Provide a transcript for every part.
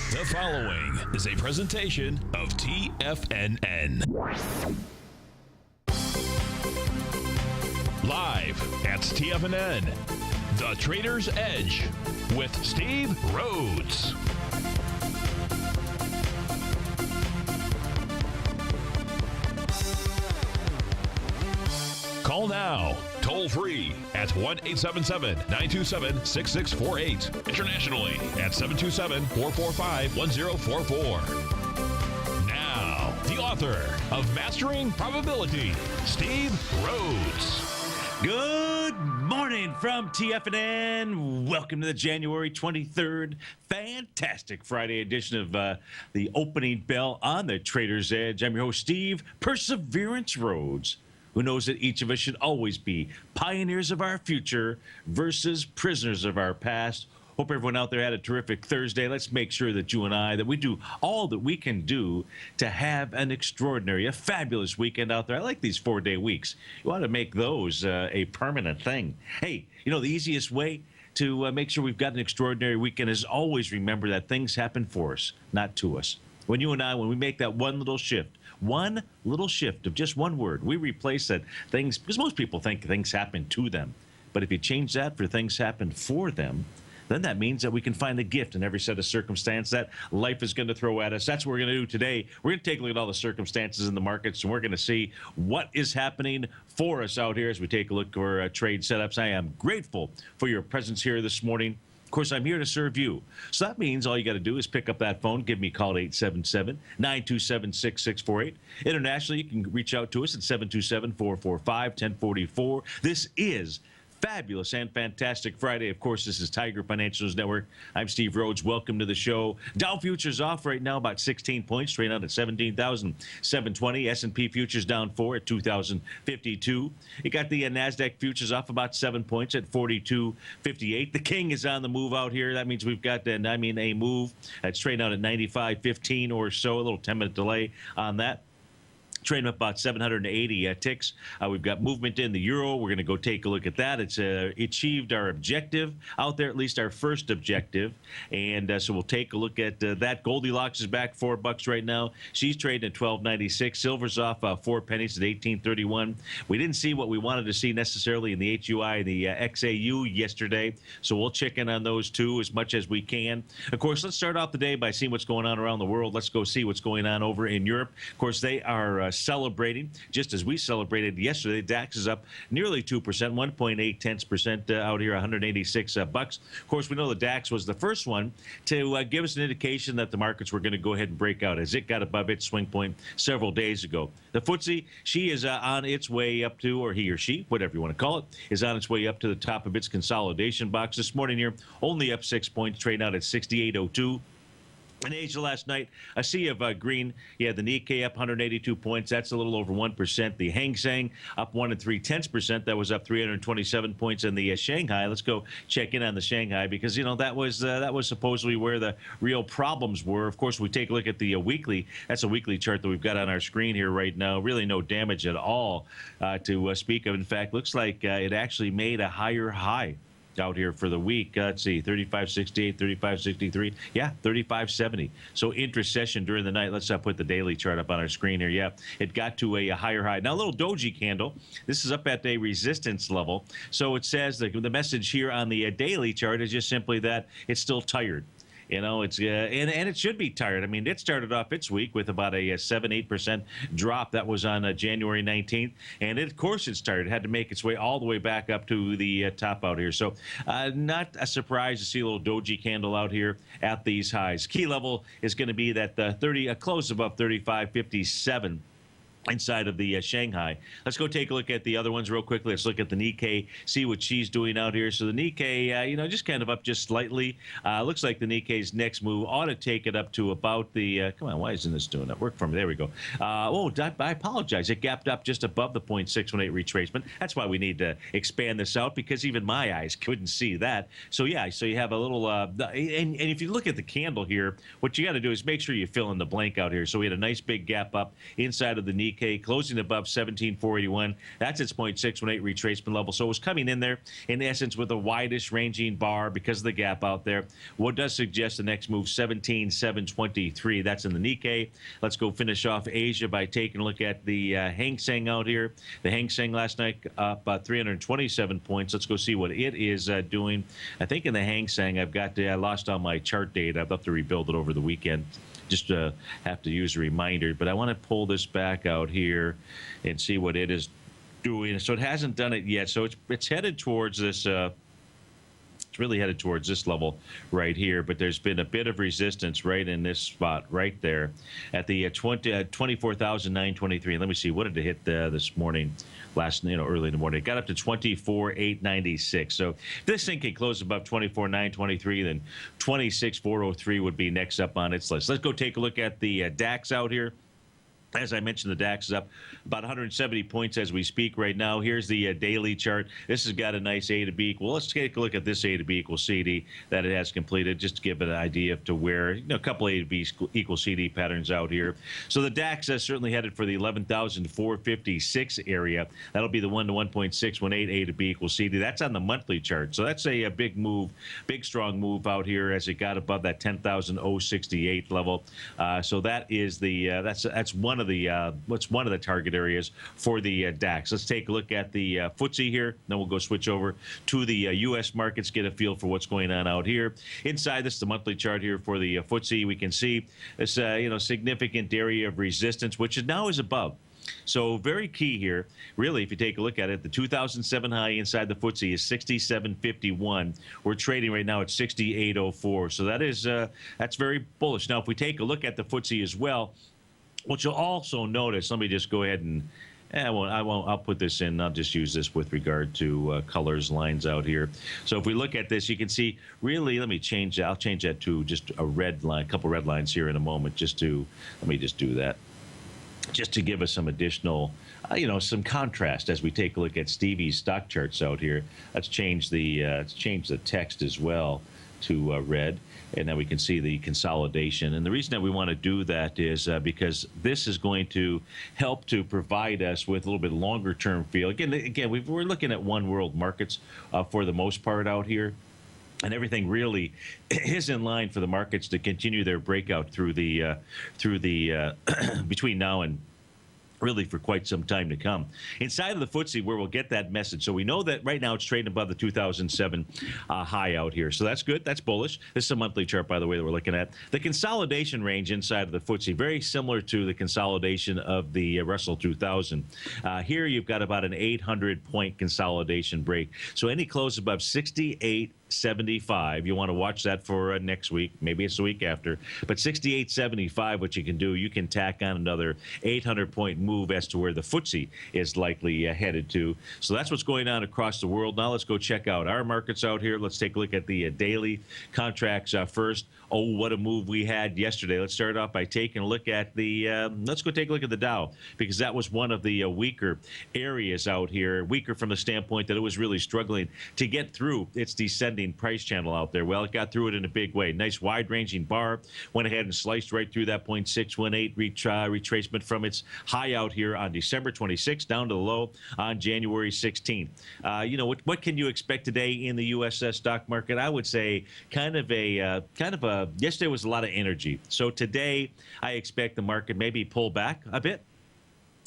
The following is a presentation of TFNN. Live at TFNN, The Trader's Edge with Steve Rhodes. Call now, toll free at 1-877-927-6648. Internationally at 727-445-1044. Now, the author of Mastering Probability, Steve Rhodes. Good morning from TFNN. Welcome to the January 23rd fantastic Friday edition of the opening bell on the Trader's Edge. I'm your host, Steve Perseverance Rhodes, who knows that each of us should always be pioneers of our future versus prisoners of our past. Hope everyone out there had a terrific Thursday. Let's make sure that you and I, that we do all that we can do to have an extraordinary, a fabulous weekend out there. I like these 4-day weeks. You want to make those a permanent thing. Hey, you know, the easiest way to make sure we've got an extraordinary weekend is always remember that things happen for us, not to us. When you and I, when we make that one little shift of just one word, we replace that things, because most people think things happen to them. But if you change that for things happen for them, then that means that we can find a gift in every set of circumstance that life is going to throw at us. That's what we're going to do today. We're going to take a look at all the circumstances in the markets, and we're going to see what is happening for us out here as we take a look at our trade setups. I am grateful for your presence here this morning. Of course, I'm here to serve you. So that means all you got to do is pick up that phone, give me a call at 877-927-6648. Internationally, you can reach out to us at 727-445-1044. This is fabulous and fantastic Friday. Of course, this is Tiger Financials Network. I'm Steve Rhodes. Welcome to the show. Dow futures off right now about 16 points, trading out at 17,720. S&P futures down 4 at 2,052. You got the NASDAQ futures off about 7 points at 42.58. The king is on the move out here. That means we've got a move. It's trading out at 95.15 or so. A little 10-minute delay on that. Trading up about 780 ticks. We've got movement in the euro. We're going to go take a look at that. It's achieved our objective out there, at least our first objective. And so we'll take a look at that. Goldilocks is back $4 right now. She's trading at 12.96. Silver's off 4 pennies at 18.31. We didn't see what we wanted to see necessarily in the HUI and the XAU yesterday. So we'll check in on those two as much as we can. Of course, let's start off the day by seeing what's going on around the world. Let's go see what's going on over in Europe. Of course, they are celebrating just as we celebrated yesterday. DAX is up nearly 2%, 1.8% out here, 186 bucks. Of course, we know the DAX was the first one to give us an indication that the markets were going to go ahead and break out as it got above its swing point several days ago. The FTSE, she is on its way up to, or he or she, whatever you want to call it, is on its way up to the top of its consolidation box this morning here, only up 6 points, trading out at 68.02. In Asia last night, a sea of green. Yeah, the Nikkei up 182 points. That's a little over 1%. The Hang Seng up 1 3/10%. That was up 327 points. And the Shanghai, let's go check in on the Shanghai because, you know, that was supposedly where the real problems were. Of course, we take a look at the weekly. That's a weekly chart that we've got on our screen here right now. Really no damage at all to speak of. In fact, looks like it actually made a higher high out here for the week. Let's see, 35.68, 35.63. Yeah, 35.70. So intra-session during the night. Let's put the daily chart up on our screen here. Yeah, it got to a higher high. Now, a little doji candle. This is up at a resistance level. So it says the message here on the daily chart is just simply that it's still tired. You know, it's and it should be tired. I mean, it started off its week with about a 7-8% drop. That was on January 19th. And of course, it's tired. It had to make its way all the way back up to the top out here. So not a surprise to see a little doji candle out here at these highs. Key level is going to be that a close above 35.57. Inside of the Shanghai. Let's go take a look at the other ones real quickly. Let's look at the Nikkei, see what she's doing out here. So the Nikkei, you know, just kind of up just slightly. Looks like the Nikkei's next move ought to take it up to about the, come on, why isn't this doing that? Work for me. There we go. I apologize. It gapped up just above the 0.618 retracement. That's why we need to expand this out because even my eyes couldn't see that. So yeah, so you have a little, and if you look at the candle here, what you got to do is make sure you fill in the blank out here. So we had a nice big gap up inside of the Nikkei. Nikkei, closing above 17,481. That's its 0.618 retracement level. So it was coming in there, in essence, with a widest ranging bar because of the gap out there. What does suggest the next move, 17,723. That's in the Nikkei. Let's go finish off Asia by taking a look at the Hang Seng out here. The Hang Seng last night up 327 points. Let's go see what it is doing. I think in the Hang Seng, I lost all my chart data. I'll have to rebuild it over the weekend. Just have to use a reminder. But I want to pull this back out here and see what it is doing. So it hasn't done it yet. So it's headed towards this. It's really headed towards this level right here, but there's been a bit of resistance right in this spot right there at the 24,923. Let me see, what did it hit this morning? Early in the morning, it got up to 24,896. So if this thing can close above 24,923, then 26,403 would be next up on its list. Let's go take a look at the DAX out here. As I mentioned, the DAX is up about 170 points as we speak right now. Here's the daily chart. This has got a nice A to B equal. Let's take a look at this A to B equal CD that it has completed, just to give it an idea of to where, a couple A to B equal CD patterns out here. So the DAX has certainly headed for the 11,456 area. That'll be the 1 to 1.618 A to B equal CD. That's on the monthly chart. So that's a big move, big strong move out here as it got above that 10,068 level. So that is the that's one of the target areas for the DAX. Let's take a look at the FTSE here. Then we'll go switch over to the U.S. markets, get a feel for what's going on out here. Inside this, the monthly chart here for the FTSE, we can see this significant area of resistance, which now is above. So very key here, really, if you take a look at it, the 2007 high inside the FTSE is 67.51. We're trading right now at 68.04. So that's very bullish. Now, if we take a look at the FTSE as well, what you'll also notice, let me just go ahead and I'll put this in. I'll just use this with regard to colors, lines out here. So if we look at this, you can see really, let me change that. I'll change that to just a red line, a couple red lines here in a moment, let me just do that. Just to give us some additional, some contrast as we take a look at Stevie's stock charts out here. Let's change the text as well to red, and then we can see the consolidation. And the reason that we want to do that is because this is going to help to provide us with a little bit longer term feel. Again, we're looking at one world markets for the most part out here. And everything really is in line for the markets to continue their breakout through the between now and really for quite some time to come. Inside of the FTSE, where we'll get that message. So we know that right now it's trading above the 2007 high out here. So that's good. That's bullish. This is a monthly chart, by the way, that we're looking at. The consolidation range inside of the FTSE, very similar to the consolidation of the Russell 2000. Here you've got about an 800-point consolidation break. So any close above 68.75. You want to watch that for next week. Maybe it's the week after. But 68.75, what you can do, you can tack on another 800-point move as to where the FTSE is likely headed to. So that's what's going on across the world. Now let's go check out our markets out here. Let's take a look at the daily contracts first. Oh, what a move we had yesterday. Let's start off by taking a look at let's go take a look at the Dow, because that was one of the weaker areas out here, weaker from the standpoint that it was really struggling to get through its descending price channel out there. Well, it got through it in a big way. Nice wide-ranging bar, went ahead and sliced right through that 0.618 retracement from its high out here on December 26th down to the low on January 16th. What can you expect today in the U.S. Stock market? I would say kind of a yesterday was a lot of energy. So today I expect the market maybe pull back a bit.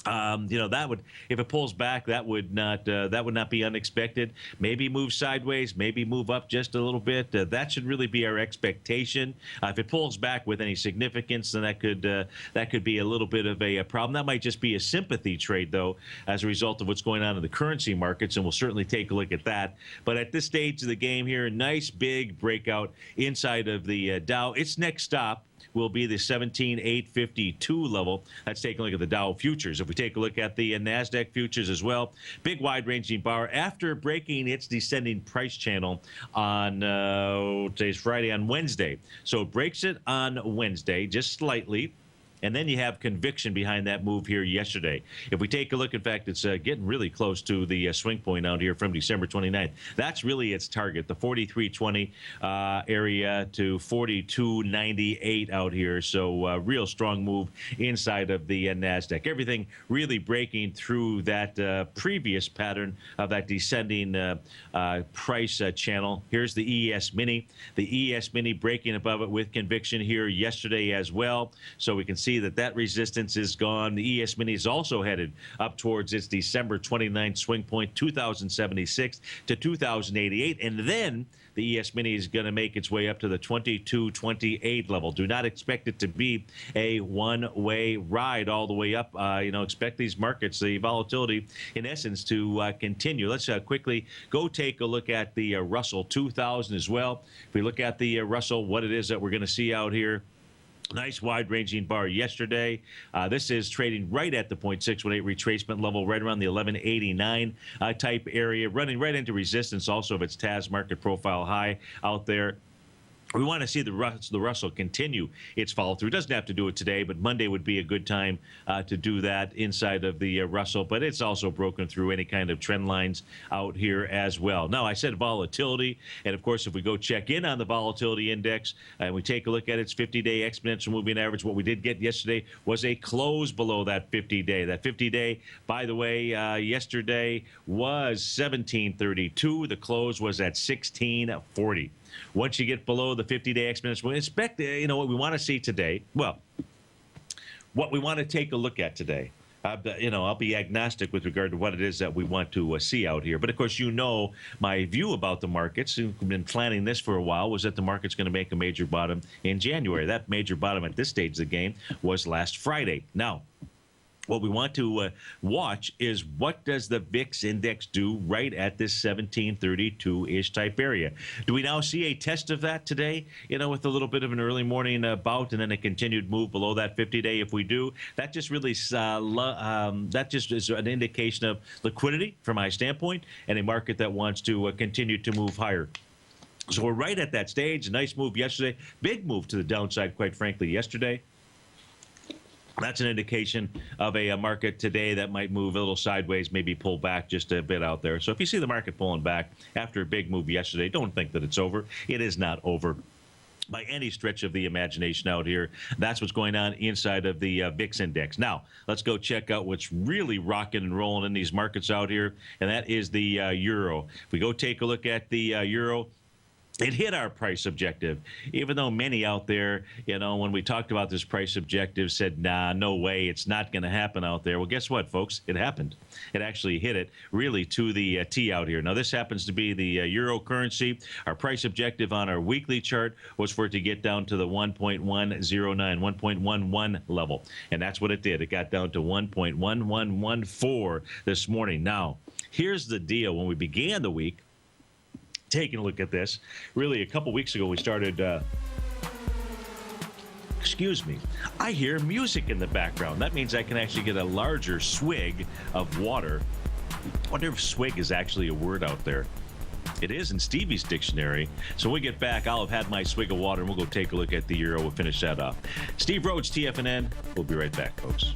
That would, if it pulls back, that would not be unexpected. Maybe move sideways, maybe move up just a little bit. That should really be our expectation. If it pulls back with any significance, then that could be a little bit of a problem. That might just be a sympathy trade, though, as a result of what's going on in the currency markets, and we'll certainly take a look at that. But at this stage of the game here, nice big breakout inside of the Dow. Its next stop will be the 17,852 level. Let's take a look at the Dow futures. If we take a look at the NASDAQ futures as well, big wide-ranging bar after breaking its descending price channel on today's Friday, on Wednesday. So it breaks it on Wednesday just slightly. And then you have conviction behind that move here yesterday. If we take a look, in fact, it's getting really close to the swing point out here from December 29th. That's really its target, the 43.20 area to 42.98 out here. So real strong move inside of the NASDAQ. Everything really breaking through that previous pattern of that descending price channel. Here's the ES Mini. The ES Mini breaking above it with conviction here yesterday as well. So we can see that resistance is gone. The ES Mini is also headed up towards its December 29th swing point, 2076 to 2088. And then the ES Mini is going to make its way up to the 2228 level. Do not expect it to be a one-way ride all the way up. Expect these markets, the volatility, in essence, to continue. Let's quickly go take a look at the Russell 2000 as well. If we look at the Russell, what it is that we're going to see out here. Nice wide-ranging bar yesterday. This is trading right at the 0.618 retracement level, right around the 1189 type area, running right into resistance also of its TAS market profile high out there. We want to see the Russell continue its follow-through. It doesn't have to do it today, but Monday would be a good time to do that inside of the Russell. But it's also broken through any kind of trend lines out here as well. Now, I said volatility. And, of course, if we go check in on the volatility index and we take a look at its 50-day exponential moving average, what we did get yesterday was a close below that 50-day. That 50-day, by the way, yesterday was 1732. The close was at 1640. Once you get below the 50-day exponential, we expect, what we want to see today. Well, what we want to take a look at today. I'll be agnostic with regard to what it is that we want to see out here. But, of course, my view about the markets, who've been planning this for a while, was that the market's going to make a major bottom in January. That major bottom at this stage of the game was last Friday. Now, what we want to watch is what does the VIX index do right at this 1732-ish type area. Do we now see a test of that today, with a little bit of an early morning bout and then a continued move below that 50-day? If we do, that just really that just is an indication of liquidity from my standpoint and a market that wants to continue to move higher. So we're right at that stage. A nice move yesterday. Big move to the downside, quite frankly, yesterday. That's an indication of a market today that might move a little sideways, maybe pull back just a bit out there. So if you see the market pulling back after a big move yesterday, don't think that it's over. It is not over by any stretch of the imagination out here. That's what's going on inside of the VIX index. Now, let's go check out what's really rocking and rolling in these markets out here, and that is the euro. If we go take a look at the euro, it hit our price objective, even though many out there, when we talked about this price objective, said, nah, no way, it's not going to happen out there. Well, guess what, folks? It happened. It actually hit it really to the T out here. Now, this happens to be the euro currency. Our price objective on our weekly chart was for it to get down to the 1.109, 1.11 level. And that's what it did. It got down to 1.1114 this morning. Now, here's the deal. When we began the week, taking a look at this, really a couple weeks ago we started excuse me, I hear music in the background. That means I can actually get a larger swig of water. I wonder if swig is actually a word out there. It is in Stevie's dictionary. So when we get back, I'll have had my swig of water and we'll go take a look at the euro. We'll finish that off. Steve Rhodes, TFNN. We'll be right back, folks.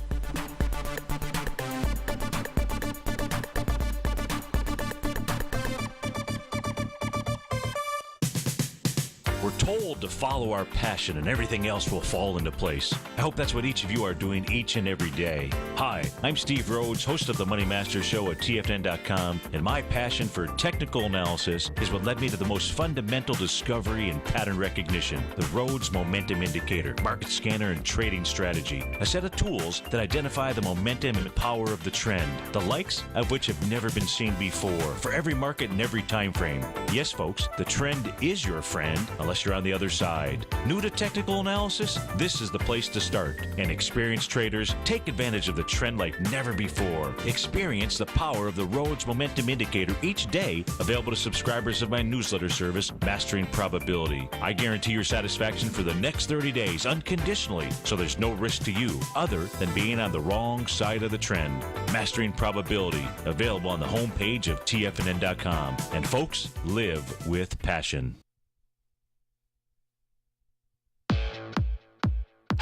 We're told to follow our passion and everything else will fall into place. I hope that's what each of you are doing each and every day. Hi, I'm Steve Rhodes, host of the Money Master Show at TFNN.com, and my passion for technical analysis is what led me to the most fundamental discovery in pattern recognition, the Rhodes Momentum Indicator, market scanner, and trading strategy, a set of tools that identify the momentum and power of the trend, the likes of which have never been seen before, for every market and every time frame. Yes, folks, the trend is your friend, unless you're on the other side. New to technical analysis? This is the place to start. And experienced traders take advantage of the trend like never before. Experience the power of the Rhodes Momentum Indicator each day, available to subscribers of my newsletter service, Mastering Probability. I guarantee your satisfaction for the next 30 days unconditionally, so there's no risk to you other than being on the wrong side of the trend. Mastering Probability, available on the homepage of TFNN.com. And folks, live with passion.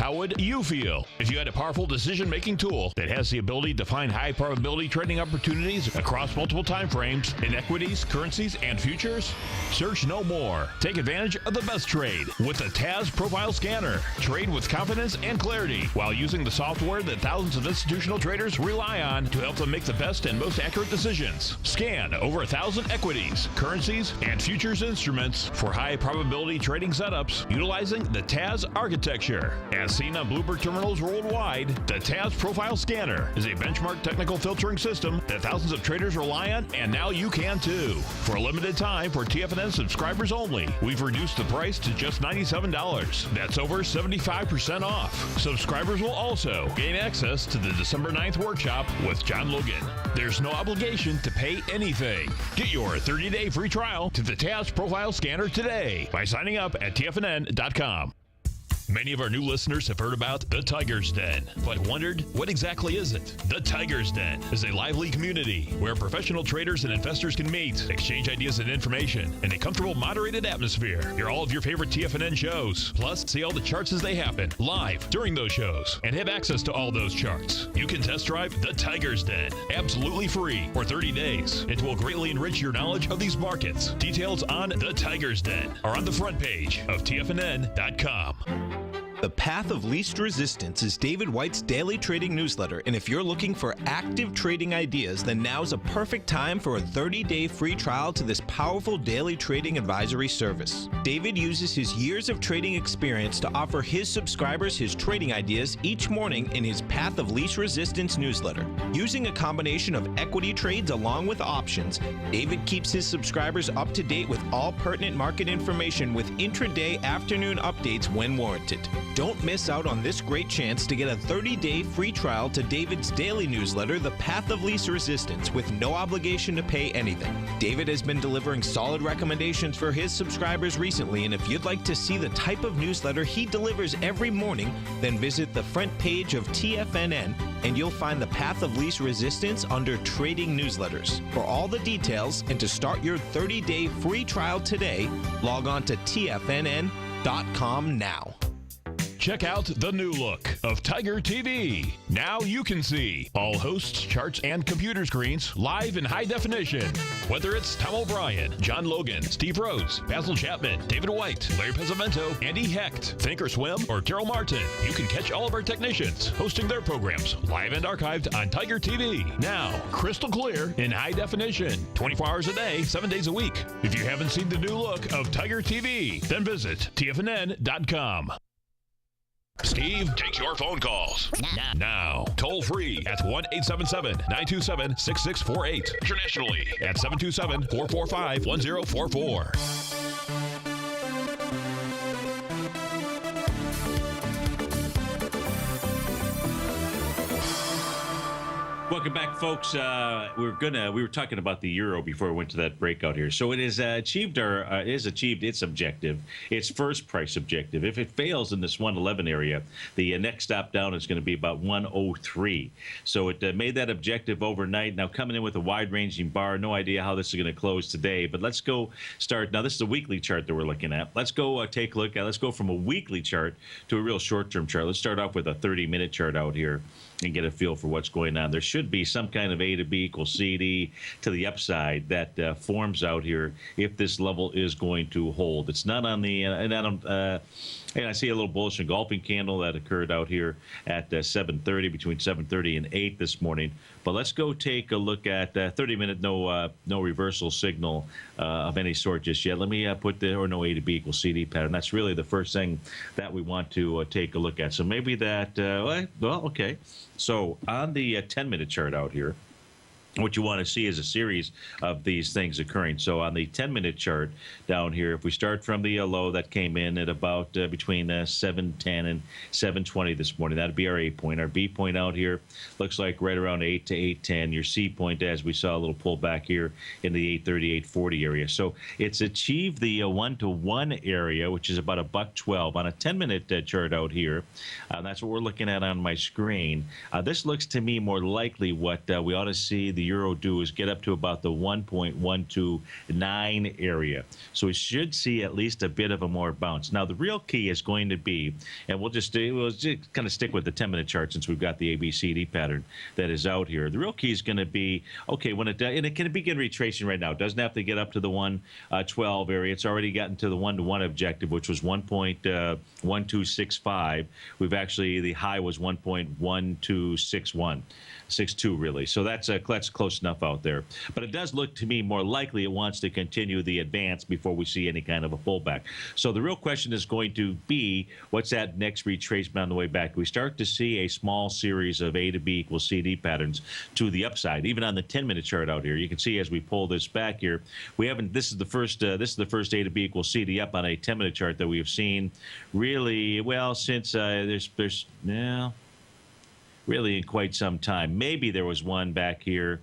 How would you feel if you had a powerful decision-making tool that has the ability to find high-probability trading opportunities across multiple time frames in equities, currencies, and futures? Search no more. Take advantage of the best trade with the TAS Profile Scanner. Trade with confidence and clarity while using the software that thousands of institutional traders rely on to help them make the best and most accurate decisions. Scan over 1,000 equities, currencies, and futures instruments for high-probability trading setups utilizing the TAS architecture. As seen on Bloomberg terminals worldwide, the TAS Profile Scanner is a benchmark technical filtering system that thousands of traders rely on, and now you can too. For a limited time, for TFNN subscribers only, we've reduced the price to just $97. That's over 75% off. Subscribers will also gain access to the December 9th workshop with John Logan. There's no obligation to pay anything. Get your 30-day free trial to the TAS Profile Scanner today by signing up at TFNN.com. Many of our new listeners have heard about the Tiger's Den, but wondered, what exactly is it? The Tiger's Den is a lively community where professional traders and investors can meet, exchange ideas and information in a comfortable, moderated atmosphere. Hear all of your favorite TFNN shows, plus see all the charts as they happen live during those shows, and have access to all those charts. You can test drive the Tiger's Den absolutely free for 30 days. It will greatly enrich your knowledge of these markets. Details on the Tiger's Den are on the front page of TFNN.com. The Path of Least Resistance is David White's daily trading newsletter, and if you're looking for active trading ideas, then now's a perfect time for a 30-day free trial to this powerful daily trading advisory service. David uses his years of trading experience to offer his subscribers his trading ideas each morning in his Path of Least Resistance newsletter. Using a combination of equity trades along with options, David keeps his subscribers up to date with all pertinent market information with intraday afternoon updates when warranted. Don't miss out on this great chance to get a 30-day free trial to David's daily newsletter, The Path of Least Resistance, with no obligation to pay anything. David has been delivering solid recommendations for his subscribers recently, and if you'd like to see the type of newsletter he delivers every morning, then visit the front page of TFNN, and you'll find The Path of Least Resistance under Trading Newsletters. For all the details and to start your 30-day free trial today, log on to TFNN.com now. Check out the new look of TigerTV. Now you can see all hosts, charts, and computer screens live in high definition. Whether it's Tom O'Brien, John Logan, Steve Rhodes, Basil Chapman, David White, Larry Pezzamento, Andy Hecht, Thinkorswim, or Terrell Martin, you can catch all of our technicians hosting their programs live and archived on TigerTV. Now, crystal clear in high definition, 24 hours a day, 7 days a week. If you haven't seen the new look of TigerTV, then visit TFNN.com. Steve takes your phone calls now. Toll free at 1-877-927-6648. Internationally at 727-445-1044. Welcome back, folks. We were talking about the euro before we went to that breakout here. So it has achieved its objective, its first price objective. If it fails in this 111 area, the next stop down is going to be about 103. So it made that objective overnight. Now coming in with a wide-ranging bar. No idea how this is going to close today, but let's go start. Now this is a weekly chart that we're looking at. Let's go take a look at. Let's go from a weekly chart to a real short-term chart. Let's start off with a 30-minute chart out here and get a feel for what's going on. There should be some kind of A to B equals CD to the upside that forms out here if this level is going to hold. It's not on the and I see a little bullish engulfing candle that occurred out here at 7:30, between 7:30 and 8 this morning. But let's go take a look at 30-minute no reversal signal of any sort just yet. Let me put no A to B equals CD pattern. That's really the first thing that we want to take a look at. So maybe that, well, okay. So on the 10-minute chart out here, what you want to see is a series of these things occurring. So on the 10-minute chart down here, if we start from the low that came in at about between 7:10 and 7:20 this morning, that'd be our A point. Our B point out here looks like right around 8 to 8:10. Your C point, as we saw a little pullback here in the 8:30, 8:40 area. So it's achieved the 1-to-1 area, which is about $1.12 on a 10-minute chart out here. That's what we're looking at on my screen. This looks to me more likely what we ought to see the euro do is get up to about the 1.129 area. So we should see at least a bit of a more bounce. Now, the real key is going to be, and we'll just kind of stick with the 10-minute chart since we've got the ABCD pattern that is out here. The real key is going to be, okay, when it and it can begin retracing right now. It doesn't have to get up to the 112 area. It's already gotten to the 1-to-1 objective, which was 1.1265. We've actually, the high was 1.1261. 6.2 really. So that's close enough out there. But it does look to me more likely it wants to continue the advance before we see any kind of a pullback. So the real question is going to be, what's that next retracement on the way back? We start to see a small series of A to B equals CD patterns to the upside. Even on the 10-minute chart out here, you can see as we pull this back here, we haven't. This is the first A to B equals CD up on a 10-minute chart that we have seen really well since really in quite some time. Maybe there was one back here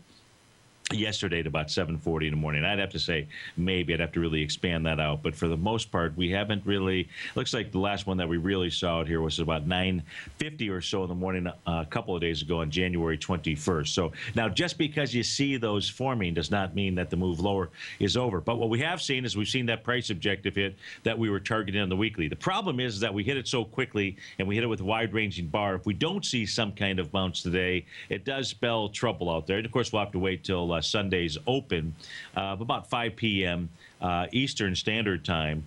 yesterday at about 7:40 in the morning. I'd have to say maybe. I'd have to really expand that out. But for the most part, we haven't really. Looks like the last one that we really saw out here was about 9:50 or so in the morning a couple of days ago on January 21st. So now just because you see those forming does not mean that the move lower is over. But what we have seen is we've seen that price objective hit that we were targeting on the weekly. The problem is that we hit it so quickly and we hit it with a wide-ranging bar. If we don't see some kind of bounce today, it does spell trouble out there. And of course, we'll have to wait till Sunday's open about 5 p.m. Eastern Standard Time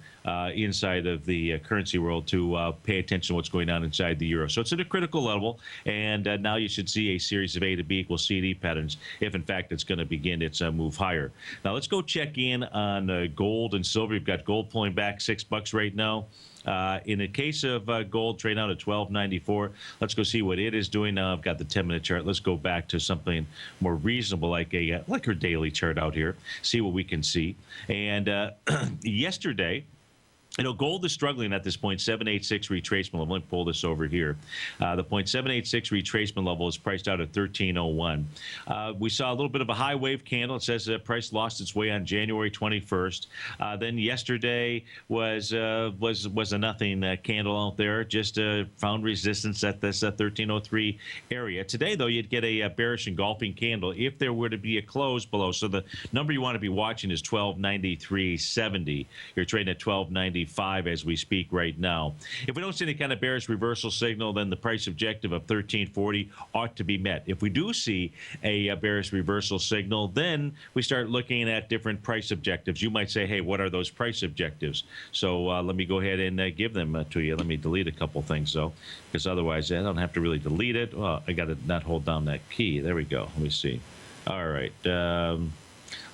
inside of the currency world to pay attention to what's going on inside the euro. So it's at a critical level, and now you should see a series of A to B equals CD patterns if, in fact, it's going to begin its move higher. Now let's go check in on gold and silver. You've got gold pulling back $6 right now. In the case of gold, trade out at $12.94. Let's go see what it is doing now. I've got the 10-minute chart. Let's go back to something more reasonable, like her daily chart out here. See what we can see. And yesterday, gold is struggling at this 0.786 retracement level. Let me pull this over here. The 0.786 retracement level is priced out at 13.01. We saw a little bit of a high wave candle. It says the price lost its way on January 21st. Then yesterday was a nothing candle out there. Just found resistance at this 13.03 area. Today, though, you'd get a bearish engulfing candle if there were to be a close below. So the number you want to be watching is 1293.70. You're trading at 1290. As we speak right now. If we don't see any kind of bearish reversal signal, then the price objective of 1340 ought to be met. If we do see a bearish reversal signal, then we start looking at different price objectives. You might say, hey, what are those price objectives? So let me go ahead and give them to you. Let me delete a couple things, though, because otherwise I don't have to really delete it. Well, I got to not hold down that key. There we go. Let me see. All right.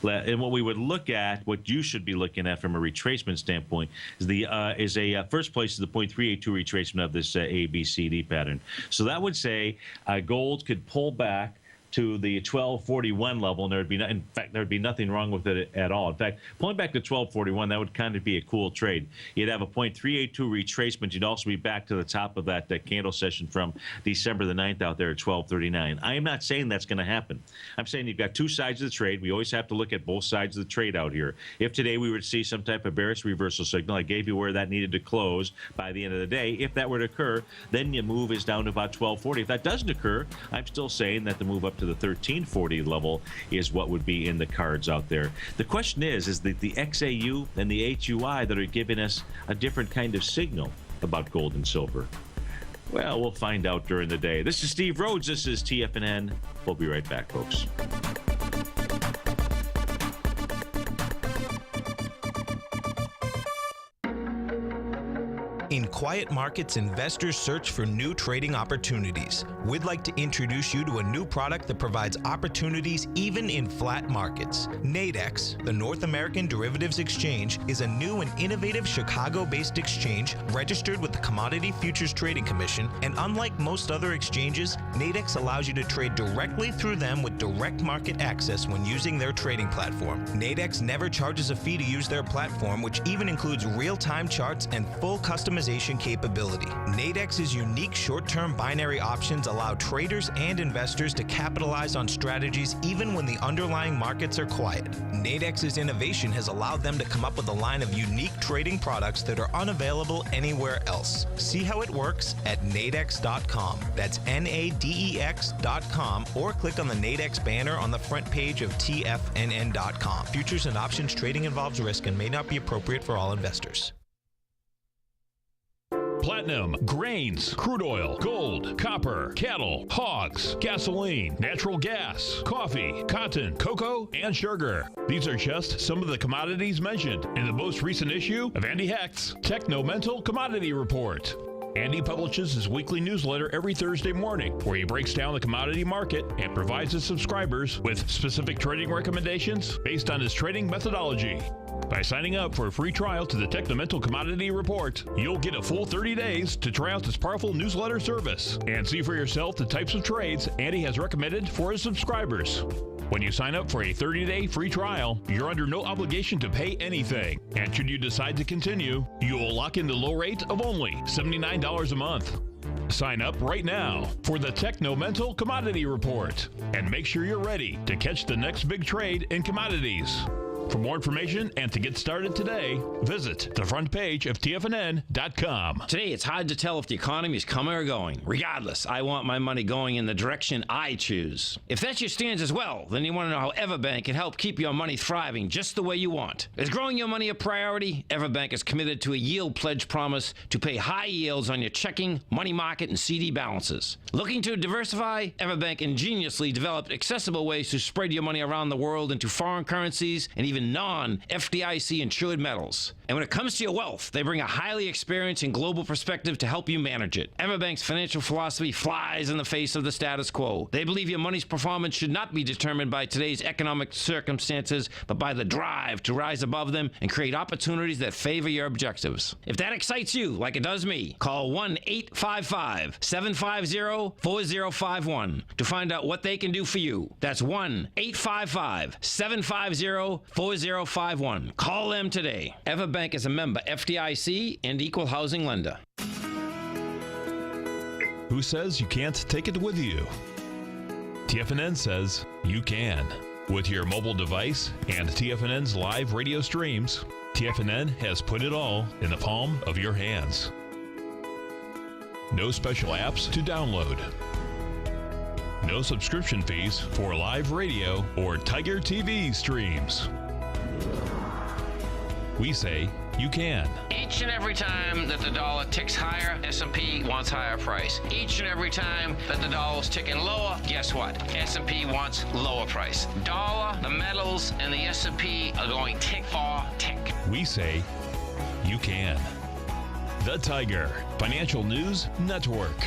And what we would look at, what you should be looking at from a retracement standpoint, is first place is the 0.382 retracement of this ABCD pattern. So that would say gold could pull back to the 1241 level, and in fact, there would be nothing wrong with it at all. In fact, pulling back to 1241, that would kind of be a cool trade. You'd have a 0.382 retracement. You'd also be back to the top of that candle session from December the 9th out there at 1239. I am not saying that's going to happen. I'm saying you've got two sides of the trade. We always have to look at both sides of the trade out here. If today we were to see some type of bearish reversal signal, I gave you where that needed to close by the end of the day. If that were to occur, then your move is down to about 1240. If that doesn't occur, I'm still saying that the move up to the 1340 level is what would be in the cards out there. The question is that the XAU and the HUI that are giving us a different kind of signal about gold and silver? Well, we'll find out during the day. This is Steve Rhodes. This is TFNN. We'll be right back, folks. In quiet markets, investors search for new trading opportunities. We'd like to introduce you to a new product that provides opportunities even in flat markets. Nadex, the North American Derivatives Exchange, is a new and innovative Chicago-based exchange registered with the Commodity Futures Trading Commission, and unlike most other exchanges, Nadex allows you to trade directly through them with direct market access when using their trading platform. Nadex never charges a fee to use their platform, which even includes real-time charts and full customization optimization capability. Nadex's unique short-term binary options allow traders and investors to capitalize on strategies even when the underlying markets are quiet. Nadex's innovation has allowed them to come up with a line of unique trading products that are unavailable anywhere else. See how it works at nadex.com. That's NADEX.com, or click on the Nadex banner on the front page of TFNN.com. Futures and options trading involves risk and may not be appropriate for all investors. Platinum, grains, crude oil, gold, copper, cattle, hogs, gasoline, natural gas, coffee, cotton, cocoa, and sugar. These are just some of the commodities mentioned in the most recent issue of Andy Hecht's Techno-Mental Commodity Report. Andy publishes his weekly newsletter every Thursday morning, where he breaks down the commodity market and provides his subscribers with specific trading recommendations based on his trading methodology. By signing up for a free trial to the Techno-Mental Commodity Report, you'll get a full 30 days to try out this powerful newsletter service and see for yourself the types of trades Andy has recommended for his subscribers. When you sign up for a 30-day free trial, you're under no obligation to pay anything. And should you decide to continue, you will lock in the low rate of only $79 a month. Sign up right now for the Techno-Mental Commodity Report and make sure you're ready to catch the next big trade in commodities. For more information and to get started today, visit the front page of TFNN.com. Today, it's hard to tell if the economy is coming or going. Regardless, I want my money going in the direction I choose. If that's your stance as well, then you want to know how Everbank can help keep your money thriving just the way you want. Is growing your money a priority? Everbank is committed to a yield pledge promise to pay high yields on your checking, money market, and CD balances. Looking to diversify? Everbank ingeniously developed accessible ways to spread your money around the world into foreign currencies and even non-FDIC insured metals. And when it comes to your wealth, they bring a highly experienced and global perspective to help you manage it. Everbank's financial philosophy flies in the face of the status quo. They believe your money's performance should not be determined by today's economic circumstances, but by the drive to rise above them and create opportunities that favor your objectives. If that excites you, like it does me, call 1-855-750-4051 to find out what they can do for you. That's 1-855-750-4051. Call them today. Everbank is a member FDIC and equal housing lender. Who says you can't take it with you? TFNN says you can. With your mobile device and TFNN's live radio streams, TFNN has put it all in the palm of your hands. No special apps to download. No subscription fees for live radio or TigerTV streams. We say you can. Each and every time that the dollar ticks higher, S&P wants higher price. Each and every time that the dollar's ticking lower, guess what? S&P wants lower price. Dollar, the metals, and the S&P are going tick for tick. We say you can. The Tiger Financial News Network.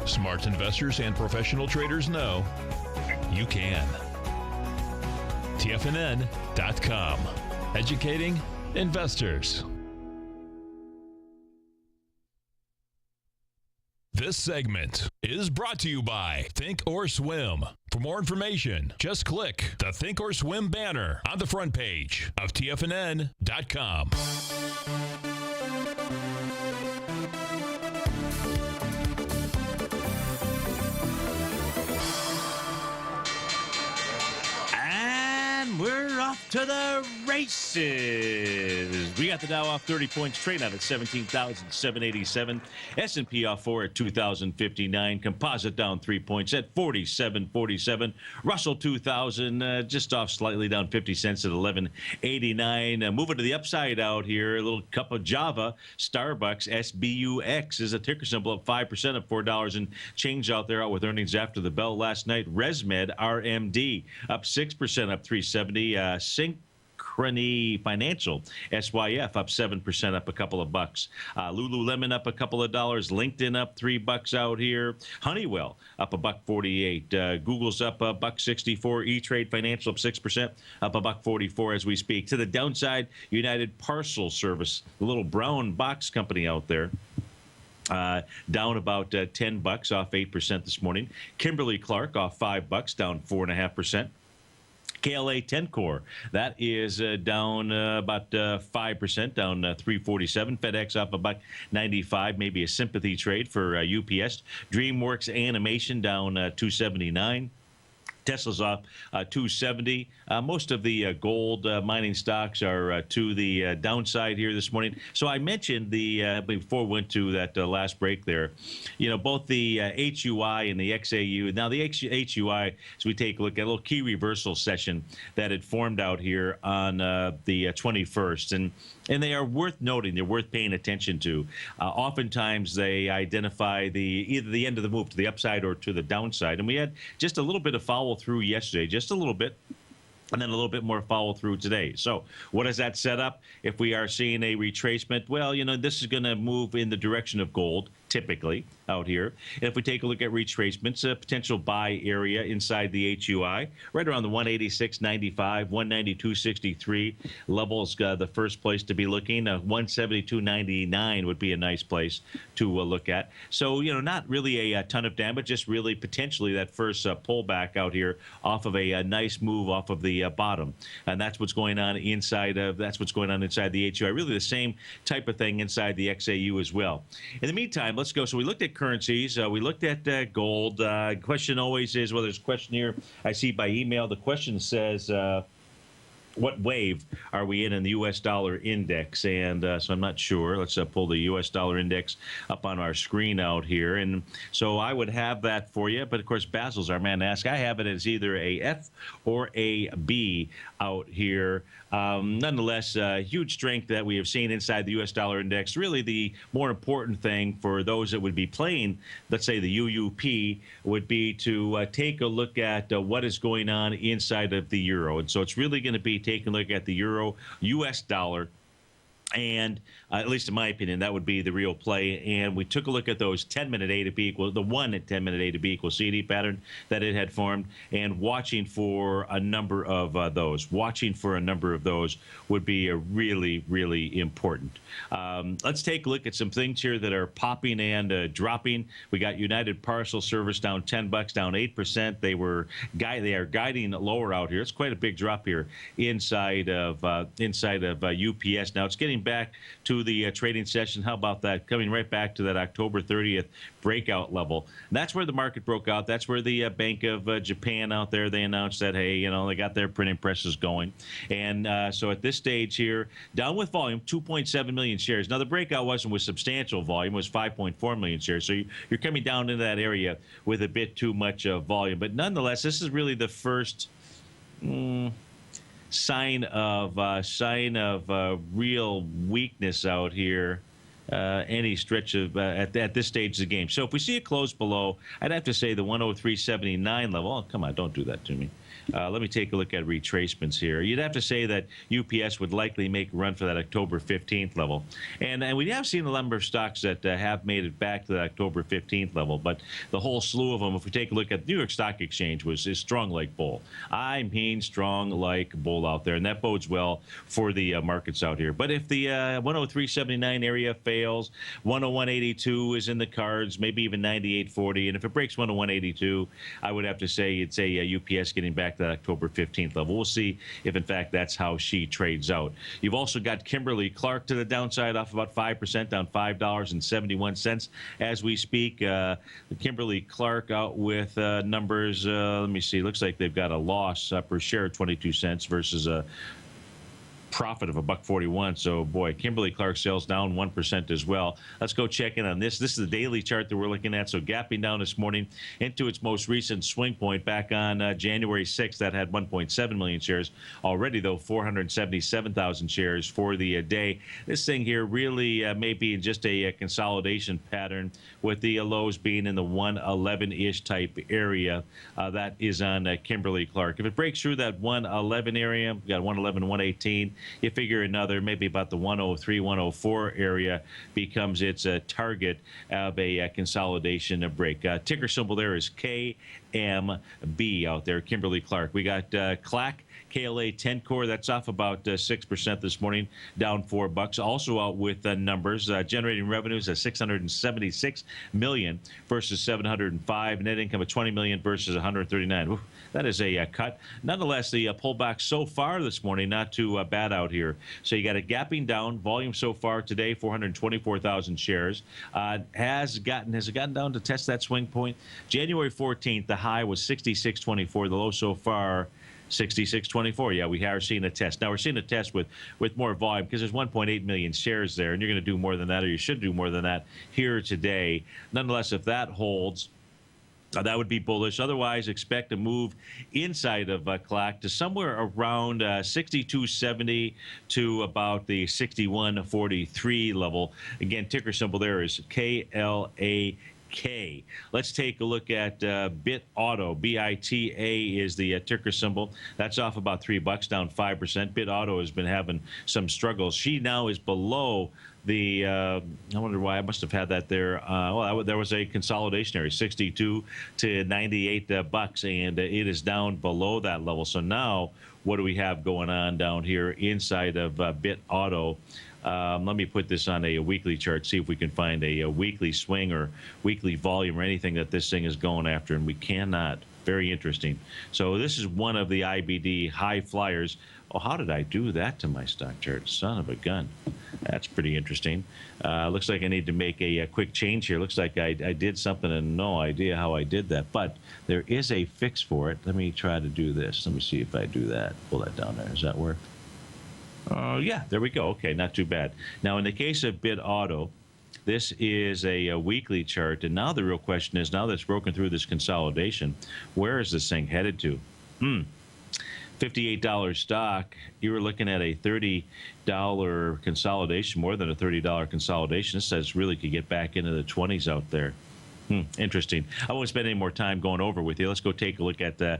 Smart investors and professional traders know you can. TFNN.com. Educating investors. This segment is brought to you by Think or Swim. For more information, just click the Think or Swim banner on the front page of TFNN.com. We're off to the races. We got the Dow off 30 points, trade out at 17,787. S&P off 4 at 2,059. Composite down 3 points at 47.47. Russell 2,000 just off slightly, down 50 cents at 11.89. Moving to the upside out here, a little cup of Java. Starbucks SBUX is a ticker symbol up 5%, up $4 and change out there, out with earnings after the bell last night. ResMed RMD up 6%, up 370. Synchrony Financial SYF up 7%, up a couple of bucks. Lululemon up a couple of dollars. LinkedIn up $3 out here. Honeywell up $1.48. Google's up $1.64. E-Trade Financial up 6%, up $1.44 as we speak. To the downside, United Parcel Service, the little brown box company out there. Down about $10, off 8% this morning. Kimberly-Clark off $5, down 4.5%. KLA 10 core, that is down about 5%, down 347. FedEx up about 95, maybe a sympathy trade for UPS. DreamWorks Animation down 279. Tesla's off 270. Most of the gold mining stocks are to the downside here this morning. So I mentioned before we went to that last break there, both the HUI and the XAU. Now the HUI, as we take a look at a little key reversal session that had formed out here on the 21st, and they are worth noting. They're worth paying attention to. Oftentimes they identify either the end of the move to the upside or to the downside, and we had just a little bit of follow through yesterday, just a little bit, and then a little bit more follow through today. So what does that set up? If we are seeing a retracement, well, this is going to move in the direction of gold, typically out here. And if we take a look at retracements, a potential buy area inside the HUI, right around the 186.95, 192.63 levels, the first place to be looking. 172.99 would be a nice place to look at. So, not really a ton of damage, just really potentially that first pullback out here off of a nice move off of the bottom. And that's what's going on inside the HUI. Really the same type of thing inside the XAU as well. In the meantime, let's go. So we looked at currencies. We looked at gold. Question always is, well, there's a question here I see by email. The question says, what wave are we in the U.S. dollar index? And so I'm not sure. Let's pull the U.S. dollar index up on our screen out here. And so I would have that for you. But, of course, Basil's our man to ask. I have it as either a F or a B out here. Nonetheless, huge strength that we have seen inside the U.S. dollar index. Really the more important thing for those that would be playing, let's say the UUP, would be to take a look at what is going on inside of the euro. And so it's really going to be taking a look at the euro, U.S. dollar, and at least in my opinion, that would be the real play. And we took a look at those 10-minute A to B equal, the one at 10-minute A to B equals CD pattern that it had formed, and watching for a number of those. Watching for a number of those would be a really, really important. Let's take a look at some things here that are popping and dropping. We got United Parcel Service down $10, down 8%. They are guiding lower out here. It's quite a big drop here inside of UPS. Now it's getting back to the trading session. How about that? Coming right back to that October 30th breakout level. That's where the market broke out. That's where the Bank of Japan out there, they announced that, hey, they got their printing presses going. And so at this stage here, down with volume, 2.7 million shares. Now, the breakout wasn't with substantial volume. It was 5.4 million shares. So you're coming down into that area with a bit too much volume. But nonetheless, this is really the first sign of real weakness out here, any stretch of at this stage of the game. So if we see it close below, I'd have to say the 103.79 level. Oh, come on, don't do that to me. Let me take a look at retracements here. You'd have to say that UPS would likely make a run for that October 15th level. And we have seen a number of stocks that have made it back to the October 15th level, but the whole slew of them, if we take a look at the New York Stock Exchange, is strong like bull. I mean strong like bull out there, and that bodes well for the markets out here. But if the 103.79 area fails, 101.82 is in the cards, maybe even 98.40, and if it breaks 101.82, I would have to say it's a UPS getting back to that October 15th level. We'll see if, in fact, that's how she trades out. You've also got Kimberly Clark to the downside, off about 5%, down $5.71 as we speak. Kimberly Clark out with numbers, let me see, looks like they've got a loss per share of 22 cents versus a profit of $1.41. So, boy, Kimberly Clark sales down 1% as well. Let's go check in on this. This is the daily chart that we're looking at. So, gapping down this morning into its most recent swing point back on January 6th. That had 1.7 million shares. Already, though, 477,000 shares for the day. This thing here really may be just a consolidation pattern, with the lows being in the 111-ish type area. That is on Kimberly Clark. If it breaks through that 111 area, we got 111, 118. You figure another, maybe about the 103, 104 area becomes its target of a consolidation break. Ticker symbol there is KMB out there, Kimberly Clark. We got CLAC, KLA 10 core, that's off about 6% this morning, down $4. Also out with numbers, generating revenues at $676 million versus 705. Net income of $20 million versus 139. Ooh, that is a cut. Nonetheless, the pullback so far this morning, not too bad out here. So you got a gapping down. Volume so far today, 424,000 shares. Has it gotten down to test that swing point? January 14th, the high was 66.24. The low so far, 66.24. Yeah, we are seeing a test. Now we're seeing a test with more volume because there's 1.8 million shares there, and you're going to do more than that, or you should do more than that here today. Nonetheless, if that holds, that would be bullish. Otherwise, expect a move inside of CLAC to somewhere around 62.70 to about the 61.43 level. Again, ticker symbol there is KLAK. Let's take a look at Bit Auto. BITA is the ticker symbol. That's off about $3, down 5%. Bit Auto has been having some struggles. She now is below the I wonder why I must have had that there. Well, there was a consolidation area, 62 to 98 bucks, and it is down below that level. So now, what do we have going on down here inside of Bit Auto? Let me put this on a weekly chart, see if we can find a weekly swing or weekly volume or anything that this thing is going after, and we cannot. Very interesting. So this is one of the IBD high flyers. Oh, how did I do that to my stock chart? Son of a gun. That's pretty interesting. Looks like I need to make a quick change here. Looks like I did something and no idea how I did that. But there is a fix for it. Let me try to do this. Let me see if I do that. Pull that down there. Does that work? Yeah, there we go. Okay, not too bad. Now, in the case of Bit Auto, this is a weekly chart. And now the real question is, now that's broken through this consolidation, where is this thing headed to? $58 stock, you were looking at a $30 consolidation, more than a $30 consolidation. This says really could get back into the 20s out there. Interesting. I won't spend any more time going over with you. Let's go take a look at the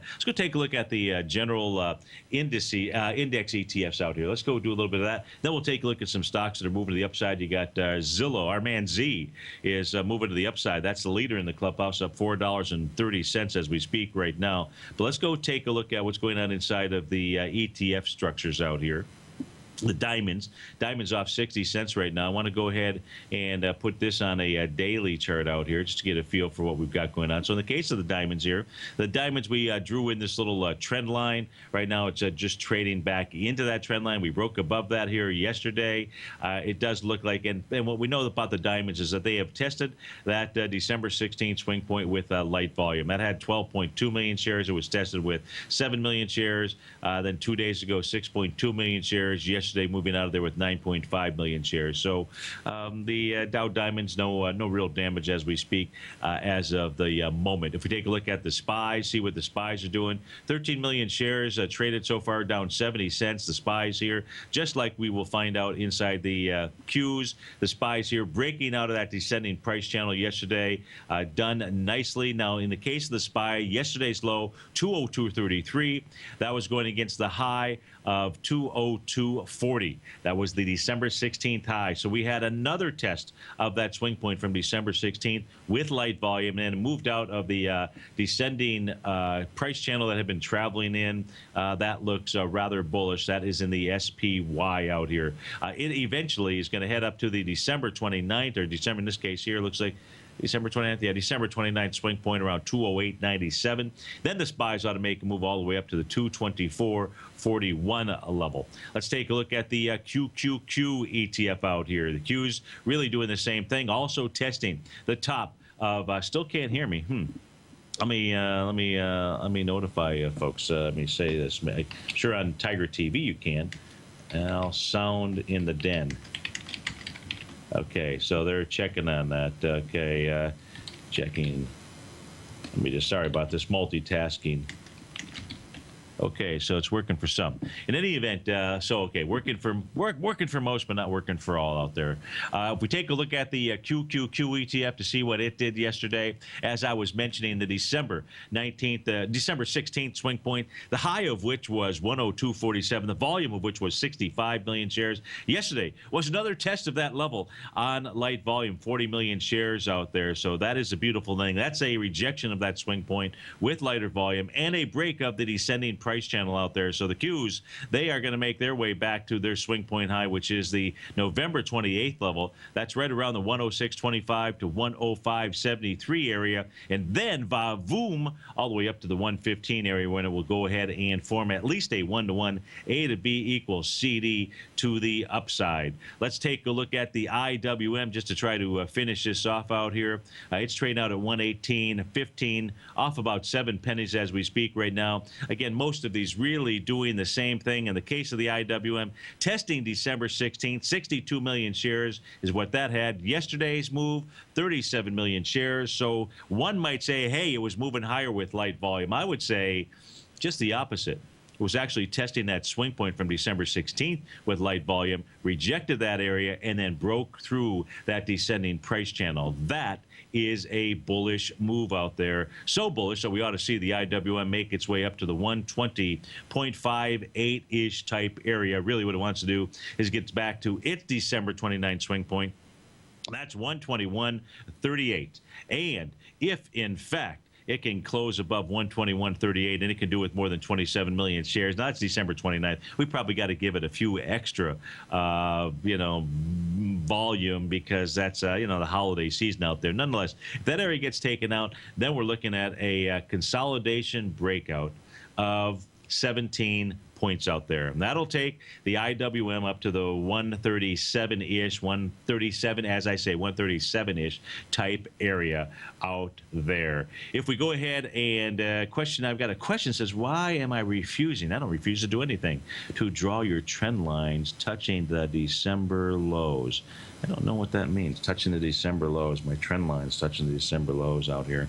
general index ETFs out here. Let's go do a little bit of that. Then we'll take a look at some stocks that are moving to the upside. You got Zillow. Our man Z is moving to the upside. That's the leader in the clubhouse, up $4.30 as we speak right now. But let's go take a look at what's going on inside of the ETF structures out here. The diamonds off 60 cents right now. I want to go ahead and put this on a daily chart out here just to get a feel for what we've got going on. So in the case of the diamonds here, we drew in this little trend line. Right now it's just trading back into that trend line. We broke above that here yesterday. It does look like, and what we know about the diamonds is that they have tested that December 16th swing point with light volume. That had 12.2 million shares. It was tested with 7 million shares. Then 2 days ago, 6.2 million shares. Yesterday, moving out of there with 9.5 million shares. So the Dow Diamonds, no real damage as we speak as of the moment. If we take a look at the SPYs, see what the SPYs are doing. 13 million shares traded so far, down 70 cents. The SPYs here, just like we will find out inside the Qs, the SPYs here breaking out of that descending price channel yesterday, done nicely. Now, in the case of the SPY, yesterday's low, 202.33. That was going against the high of 202.40. That was the December 16th high. So we had another test of that swing point from December 16th with light volume, and moved out of the descending price channel that had been traveling in. That looks rather bullish. That is in the SPY out here. It eventually is going to head up to the December 29th, or December in this case here, looks like December 29th, yeah, December 29th swing point around 208.97. Then the SPYs ought to make a move all the way up to the 224.41 level. Let's take a look at the QQQ ETF out here. The Q's really doing the same thing, also testing the top of, still can't hear me. Let me notify you folks. Let me say this. I'm sure on TigerTV you can. Now, sound in the den. Okay, so they're checking on that. Okay, checking. Let me just, sorry about this multitasking. Okay, so it's working for some. In any event, working for most, but not working for all out there. If we take a look at the QQQ ETF to see what it did yesterday, as I was mentioning, the December 16th swing point, the high of which was 102.47, the volume of which was 65 million shares. Yesterday was another test of that level on light volume, 40 million shares out there. So that is a beautiful thing. That's a rejection of that swing point with lighter volume and a break of the descending price price channel out there. So the Qs, they are going to make their way back to their swing point high, which is the November 28th level. That's right around the 106.25 to 105.73 area. And then va-voom all the way up to the 115 area when it will go ahead and form at least a 1-to-1 A to B equals CD to the upside. Let's take a look at the IWM just to try to finish this off out here. It's trading out at 118.15, off about 7 pennies as we speak right now. Again, most of these really doing the same thing. In the case of the IWM, testing December 16th, 62 million shares is what that had. Yesterday's move, 37 million shares. So one might say, hey, it was moving higher with light volume. I would say just the opposite. It was actually testing that swing point from December 16th with light volume, rejected that area, and then broke through that descending price channel. That is a bullish move out there. So bullish that we ought to see the IWM make its way up to the 120.58-ish type area. Really what it wants to do is get back to its December 29th swing point. That's 121.38. And if, in fact, it can close above 121.38, and it can do with more than 27 million shares. Now, that's December 29th. We probably got to give it a few extra, volume because that's, the holiday season out there. Nonetheless, if that area gets taken out, then we're looking at a consolidation breakout of 17 points out there. And that'll take the IWM up to the 137-ish, 137, as I say, 137-ish type area out there. If we go ahead and I've got a question says, why am I refusing? I don't refuse to do anything. To draw your trend lines touching the December lows. I don't know what that means, touching the December lows. My trend lines touching the December lows out here.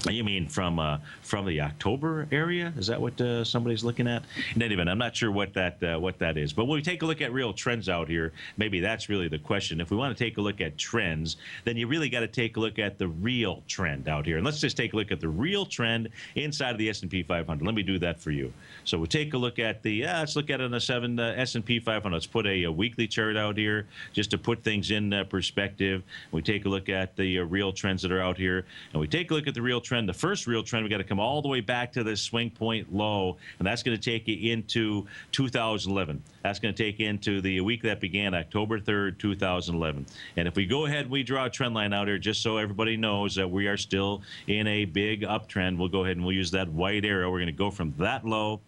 You mean from the October area? Is that what somebody's looking at? In any event, I'm not sure what that is. But when we take a look at real trends out here, maybe that's really the question. If we want to take a look at trends, then you really got to take a look at the real trend out here. And let's just take a look at the real trend inside of the S&P 500. Let me do that for you. So we'll take a look at the let's look at it on the S&P 500. Let's put a weekly chart out here just to put things in perspective. We take a look at the real trends that are out here, and we take a look at the real trend. The first real trend, we got to come all the way back to this swing point low, and that's going to take you into 2011. That's going to take you into the week that began October 3rd, 2011. And if we go ahead and we draw a trend line out here, just so everybody knows that we are still in a big uptrend, we'll go ahead and we'll use that white arrow. We're going to go from that low,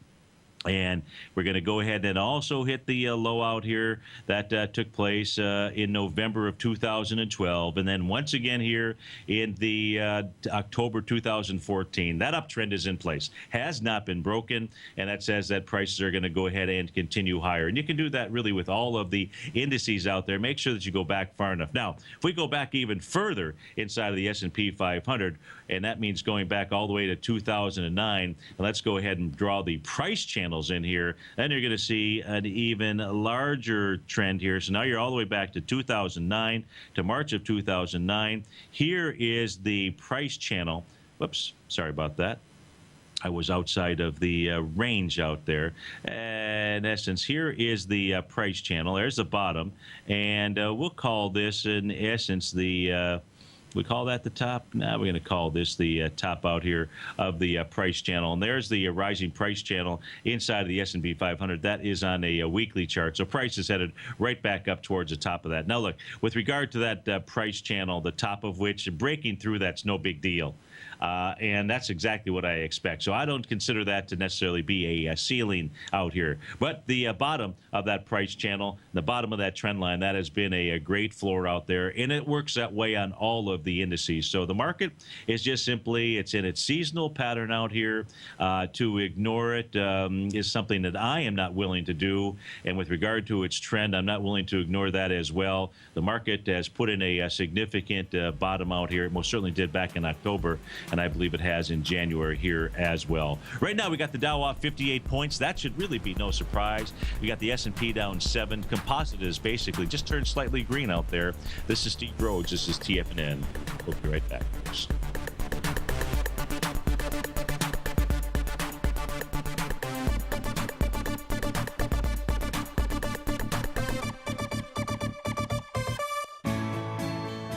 and we're going to go ahead and also hit the low out here that took place in November of 2012. And then once again here in the October 2014. That uptrend is in place, has not been broken, and that says that prices are going to go ahead and continue higher. And you can do that really with all of the indices out there. Make sure that you go back far enough. Now, if we go back even further inside of the S&P 500, and that means going back all the way to 2009, and let's go ahead and draw the price channels in here, then you're going to see an even larger trend here. So now you're all the way back to 2009, to March of 2009. Here is the price channel. Whoops, sorry about that. I was outside of the range out there. In essence, here is the price channel. There's the bottom, and we'll call this, in essence, the we call that the top. Now we're going to call this the top out here of the price channel. And there's the rising price channel inside of the S&P 500. That is on a weekly chart. So price is headed right back up towards the top of that. Now look, with regard to that price channel, the top of which breaking through, that's no big deal. And that's exactly what I expect. So I don't consider that to necessarily be a ceiling out here. But the bottom of that price channel, the bottom of that trend line, that has been a great floor out there. And it works that way on all of the indices. So the market is just simply, it's in its seasonal pattern out here. To ignore it is something that I am not willing to do. And with regard to its trend, I'm not willing to ignore that as well. The market has put in a significant bottom out here. It most certainly did back in October, and I believe it has in January here as well. Right now, we got the Dow off 58 points. That should really be no surprise. We got the S&P down 7. Composite is basically just turned slightly green out there. This is Steve Rhodes. This is TFNN. We'll be right back.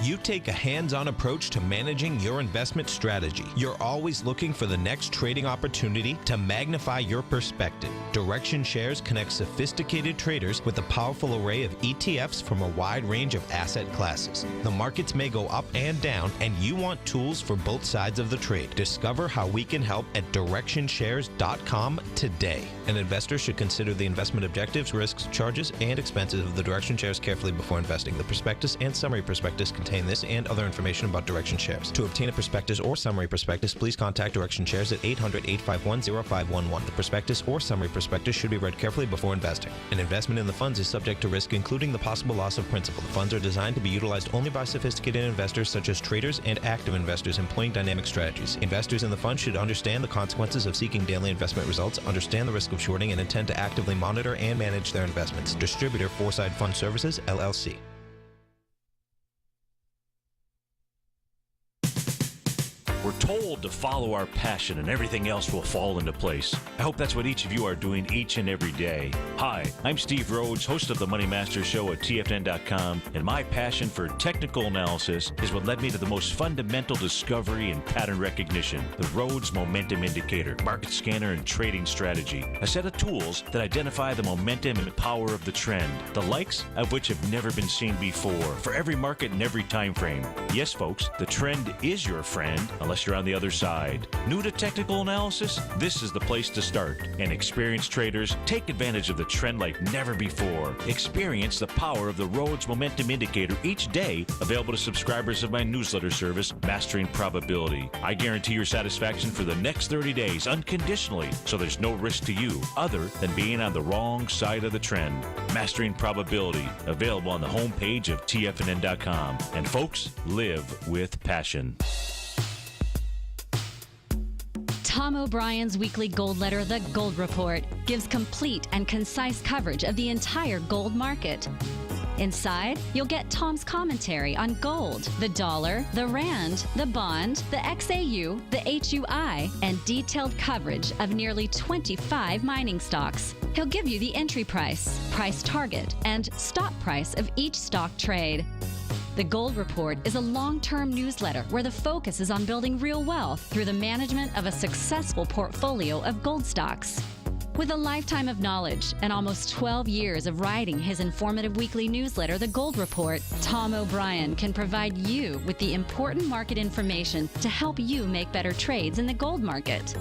You take a hands-on approach to managing your investment strategy. You're always looking for the next trading opportunity to magnify your perspective. Direction Shares connects sophisticated traders with a powerful array of ETFs from a wide range of asset classes. The markets may go up and down, and you want tools for both sides of the trade. Discover how we can help at DirectionShares.com today. An investor should consider the investment objectives, risks, charges, and expenses of the Direction Shares carefully before investing. The prospectus and summary prospectus contain this and other information about Direction Shares. To obtain a prospectus or summary prospectus, please contact Direction Shares at 800-851-0511. The prospectus or summary prospectus should be read carefully before investing. An investment in the funds is subject to risk, including the possible loss of principal. The funds are designed to be utilized only by sophisticated investors such as traders and active investors employing dynamic strategies. Investors in the fund should understand the consequences of seeking daily investment results, understand the risk of shorting, and intend to actively monitor and manage their investments. Distributor Foreside Fund Services, LLC. We're told to follow our passion and everything else will fall into place. I hope that's what each of you are doing each and every day. Hi, I'm Steve Rhodes, host of the Money Master Show at TFNN.com, and my passion for technical analysis is what led me to the most fundamental discovery in pattern recognition, the Rhodes Momentum Indicator, market scanner, and trading strategy. A set of tools that identify the momentum and power of the trend, the likes of which have never been seen before, for every market and every time frame. Yes, folks, the trend is your friend, unless you're on the other side. New to technical analysis? This is the place to start. And experienced traders take advantage of the trend like never before. Experience the power of the Rhodes Momentum Indicator each day, available to subscribers of my newsletter service, Mastering Probability. I guarantee your satisfaction for the next 30 days unconditionally, so there's no risk to you other than being on the wrong side of the trend. Mastering Probability, available on the homepage of TFNN.com. And folks, live with passion. Tom O'Brien's weekly gold letter, The Gold Report, gives complete and concise coverage of the entire gold market. Inside, you'll get Tom's commentary on gold, the dollar, the rand, the bond, the XAU, the HUI, and detailed coverage of nearly 25 mining stocks. He'll give you the entry price, price target, and stop price of each stock trade. The Gold Report is a long-term newsletter where the focus is on building real wealth through the management of a successful portfolio of gold stocks. With a lifetime of knowledge and almost 12 years of writing his informative weekly newsletter, The Gold Report, Tom O'Brien can provide you with the important market information to help you make better trades in the gold market.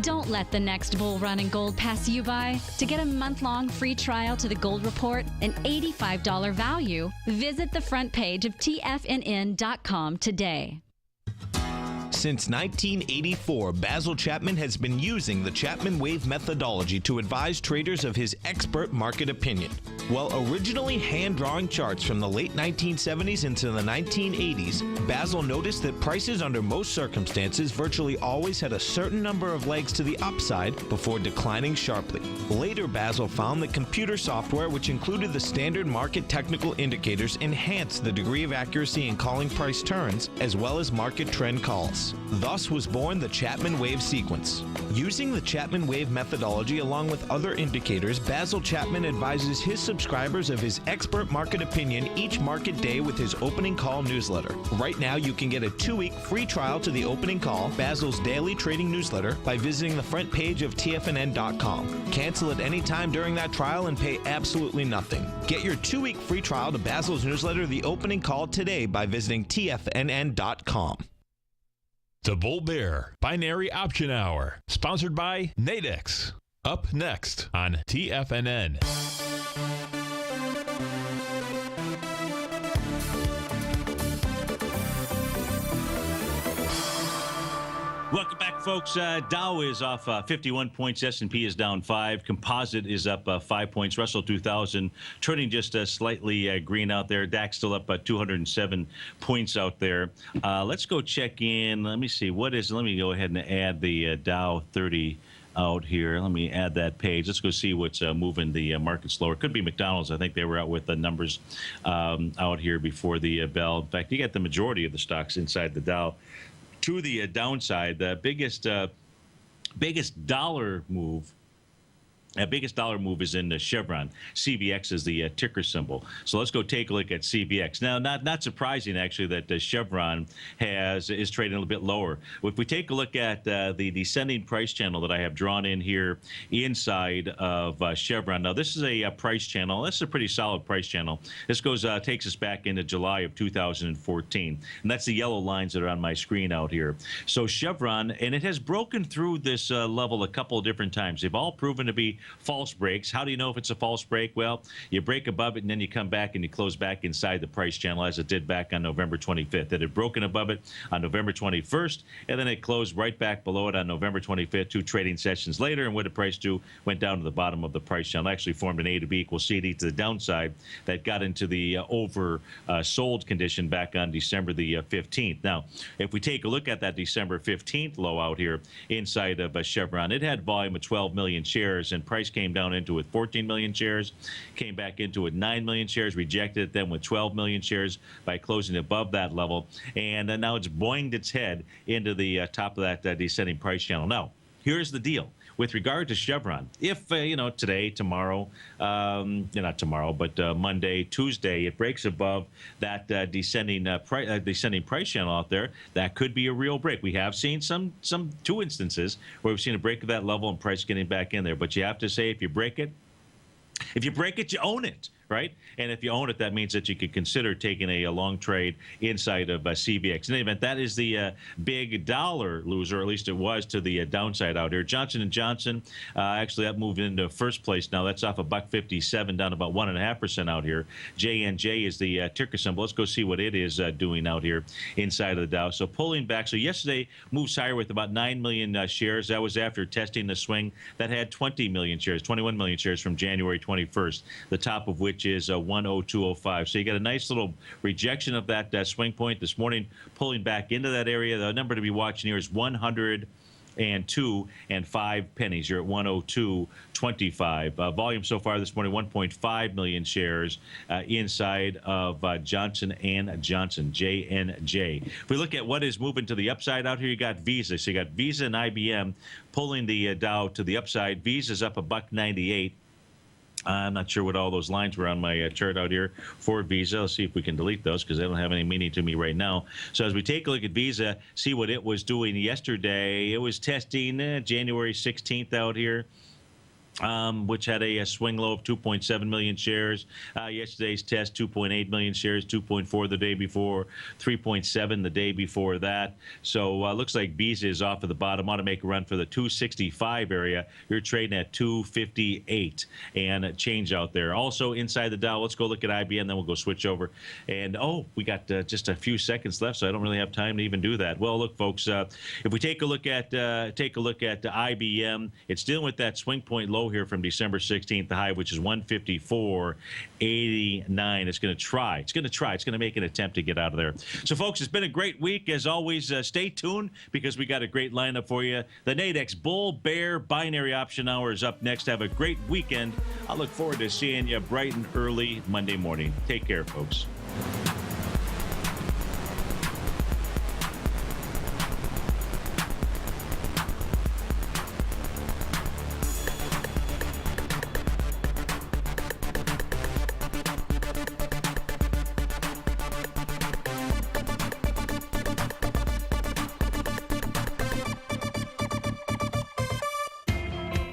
Don't let the next bull run in gold pass you by. To get a month-long free trial to The Gold Report, an $85 value, visit the front page of TFNN.com today. Since 1984, Basil Chapman has been using the Chapman Wave methodology to advise traders of his expert market opinion. While originally hand-drawing charts from the late 1970s into the 1980s, Basil noticed that prices under most circumstances virtually always had a certain number of legs to the upside before declining sharply. Later, Basil found that computer software, which included the standard market technical indicators, enhanced the degree of accuracy in calling price turns as well as market trend calls. Thus was born the Chapman Wave sequence. Using the Chapman Wave methodology along with other indicators, Basil Chapman advises his subscribers of his expert market opinion each market day with his opening call newsletter. Right now, you can get a 2-week free trial to the opening call, Basil's daily trading newsletter, by visiting the front page of TFNN.com. Cancel at any time during that trial and pay absolutely nothing. Get your 2-week free trial to Basil's newsletter, The Opening Call, today by visiting TFNN.com. The Bull Bear Binary Option Hour, sponsored by Nadex. Up next on TFNN. Welcome back, folks. Dow is off 51 points. S&P is down 5. Composite is up 5 points. Russell 2000 turning just slightly green out there. DAX still up 207 points out there. Let's go check in. Let me see. Let me go ahead and add the Dow 30 out here. Let me add that page. Let's go see what's moving the market slower. Could be McDonald's. I think they were out with the numbers out here before the bell. In fact, you got the majority of the stocks inside the Dow. To the downside, the biggest dollar move biggest dollar move is in the Chevron. CVX is the ticker symbol. So let's go take a look at CVX. Now, not surprising, actually, that Chevron is trading a little bit lower. If we take a look at the descending price channel that I have drawn in here inside of Chevron. Now, this is a price channel. This is a pretty solid price channel. This takes us back into July of 2014. And that's the yellow lines that are on my screen out here. So Chevron, and it has broken through this level a couple of different times. They've all proven to be false breaks. How do you know if it's a false break? Well, you break above it and then you come back and you close back inside the price channel as it did back on November 25th. It had broken above it on November 21st, and then it closed right back below it on November 25th, 2 trading sessions later. And what did price do? Went down to the bottom of the price channel. Actually formed an A to B equals CD to the downside that got into the sold condition back on December the 15th. Now, if we take a look at that December 15th low out here inside of Chevron, it had volume of 12 million shares, and price came down into it 14 million shares, came back into it 9 million shares, rejected it then with 12 million shares by closing above that level, and then now it's boinged its head into the top of that descending price channel. Now, here's the deal. With regard to Chevron, if, today, tomorrow, not tomorrow, but Monday, Tuesday, it breaks above that descending price channel out there, that could be a real break. We have seen two instances where we've seen a break of that level and price getting back in there. But you have to say, if you break it, you own it. Right? And if you own it, that means that you could consider taking a long trade inside of CVX. In any event, that is the big dollar loser, or at least it was to the downside out here. Johnson & Johnson, actually that moved into first place now. That's off $1.57 down about 1.5% out here. JNJ is the ticker symbol. Let's go see what it is doing out here inside of the Dow. So pulling back. So yesterday moves higher with about 9 million shares. That was after testing the swing that had 20 million shares, 21 million shares from January 21st, the top of which is 102.05. So you got a nice little rejection of that swing point this morning, pulling back into that area. The number to be watching here is 102 and 5 pennies. You're at 102.25. Volume so far this morning, 1.5 million shares inside of Johnson & Johnson, JNJ. If we look at what is moving to the upside out here, you got Visa. So you got Visa and IBM pulling the Dow to the upside. Visa's up $1.98. I'm not sure what all those lines were on my chart out here for Visa. Let's see if we can delete those because they don't have any meaning to me right now. So as we take a look at Visa, see what it was doing yesterday. It was testing January 16th out here, which had a swing low of 2.7 million shares. Yesterday's test, 2.8 million shares, 2.4 the day before, 3.7 the day before that. So looks like Visa is off of the bottom. Ought to make a run for the 265 area. You're trading at 258 and change out there. Also inside the Dow, let's go look at IBM, then we'll go switch over. And we got just a few seconds left, so I don't really have time to even do that. Well, look, folks, if we take a look at IBM, it's dealing with that swing point low here from December 16th, the high, which is 154.89. It's going to make an attempt to get out of there. So, folks, it's been a great week. As always, stay tuned because we got a great lineup for you. The Nadex Bull Bear Binary Option Hour is up next. Have a great weekend. I look forward to seeing you bright and early Monday morning. Take care, folks.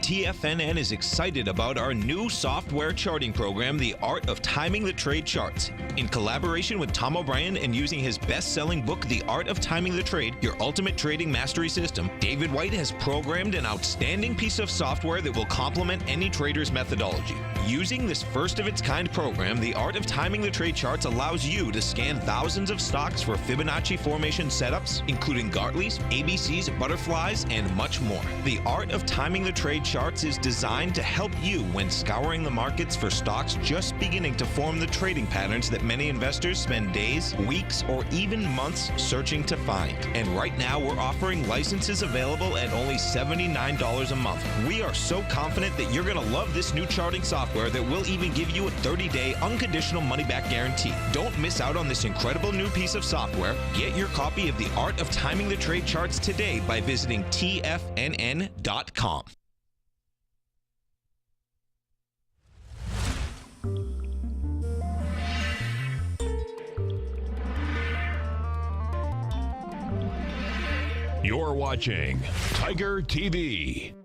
TFNN is excited about our new software charting program, The Art of Timing the Trade Charts. In collaboration with Tom O'Brien and using his best-selling book, The Art of Timing the Trade, Your Ultimate Trading Mastery System, David White has programmed an outstanding piece of software that will complement any trader's methodology. Using this first-of-its-kind program, The Art of Timing the Trade Charts allows you to scan thousands of stocks for Fibonacci formation setups, including Gartley's, ABC's, butterflies, and much more. The Art of Timing the Trade Charts is designed to help you when scouring the markets for stocks just beginning to form the trading patterns that many investors spend days, weeks, or even months searching to find. And right now, we're offering licenses available at only $79 a month. We are so confident that you're going to love this new charting software that will even give you a 30-day unconditional money-back guarantee. Don't miss out on this incredible new piece of software. Get your copy of The Art of Timing the Trade Charts today by visiting TFNN.com. You're watching Tiger TV.